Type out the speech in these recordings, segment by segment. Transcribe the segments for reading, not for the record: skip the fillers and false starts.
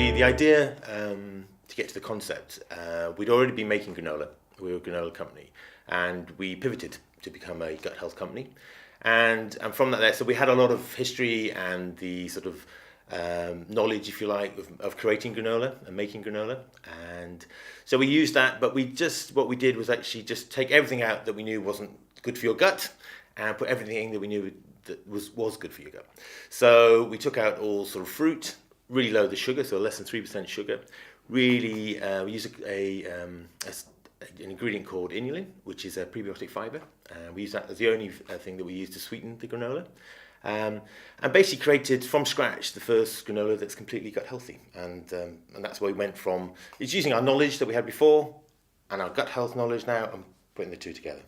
the idea to get to the concept, we'd already been making granola. We were a granola company, and we pivoted to become a gut health company. And from that, so we had a lot of history and the sort of knowledge, if you like, of creating granola and making granola. And so we used that, but what we did was actually just take everything out that we knew wasn't good for your gut and put everything in that we knew that was good for your gut. So we took out all sort of fruit, really low the sugar, so less than 3% sugar. Really, we use an ingredient called inulin, which is a prebiotic fiber. We use that as the only thing that we use to sweeten the granola. And basically created from scratch the first granola that's completely gut healthy. And that's where we went from. It's using our knowledge that we had before and our gut health knowledge now and putting the two together.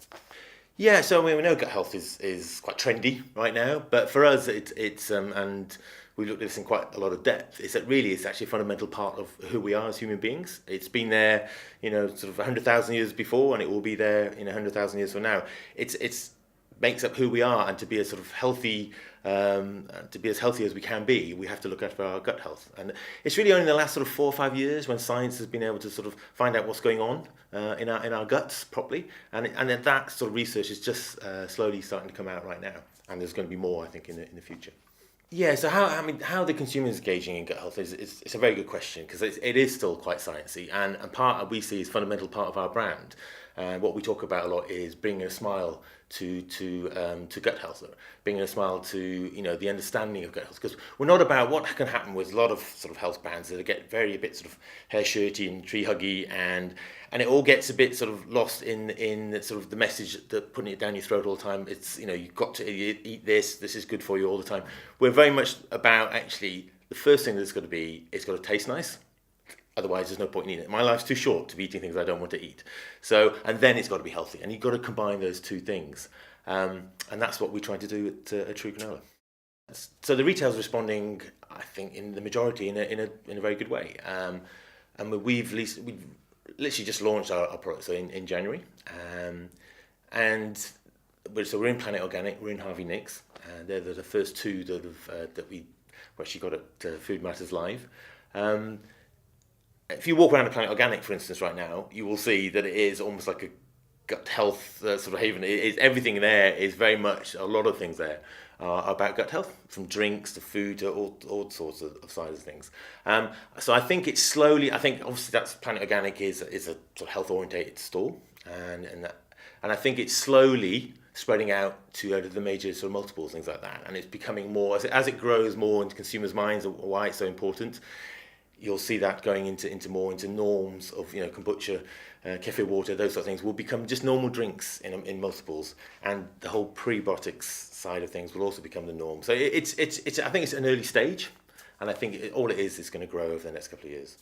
Yeah, so I mean, we know gut health is quite trendy right now, but for us, it's and we looked at this in quite a lot of depth. Is that really it's actually a fundamental part of who we are as human beings. It's been there, sort of 100,000 years before, and it will be there in 100,000 years from now. It's makes up who we are, and to be a sort of healthy, to be as healthy as we can be, we have to look after our gut health. And it's really only in the last sort of 4 or 5 years when science has been able to sort of find out what's going on in our guts properly, and that sort of research is just slowly starting to come out right now, and there's going to be more, I think, in the future. Yeah, so how the consumer is engaging in gut health it's a very good question, because it is still quite sciencey, and part we see is fundamental part of our brand. What we talk about a lot is bringing a smile to gut health, bringing a smile to the understanding of gut health, because we're not about what can happen with a lot of sort of health brands that get a bit sort of hair shirty and tree huggy, and it all gets a bit sort of lost in sort of the message that putting it down your throat all the time. It's you've got to eat this is good for you all the time. We're very much about actually the first thing that's got to be, it's got to taste nice. Otherwise, there's no point in eating it. My life's too short to be eating things I don't want to eat. So, and then it's got to be healthy, and you've got to combine those two things, and that's what we're trying to do at True Granola. So the retail's responding, I think, in the majority in a very good way, and we've literally just launched our product in January, and we're in Planet Organic, we're in Harvey Nicks, and they're the first two that we actually got at Food Matters Live. If you walk around a Planet Organic, for instance, right now, you will see that it is almost like a gut health sort of haven. Everything there is very much, a lot of things there are about gut health, from drinks to food to all sorts of sides of things. So I think it's slowly, obviously that's Planet Organic is a sort of health orientated store, and I think it's slowly spreading out to the major sort of multiples, things like that, and it's becoming more, as it grows more into consumers' minds of why it's so important. You'll see that going into norms of kombucha, cafe water, those sort of things will become just normal drinks in multiples, and the whole prebiotics side of things will also become the norm. So it's I think it's an early stage, and I think all it is going to grow over the next couple of years.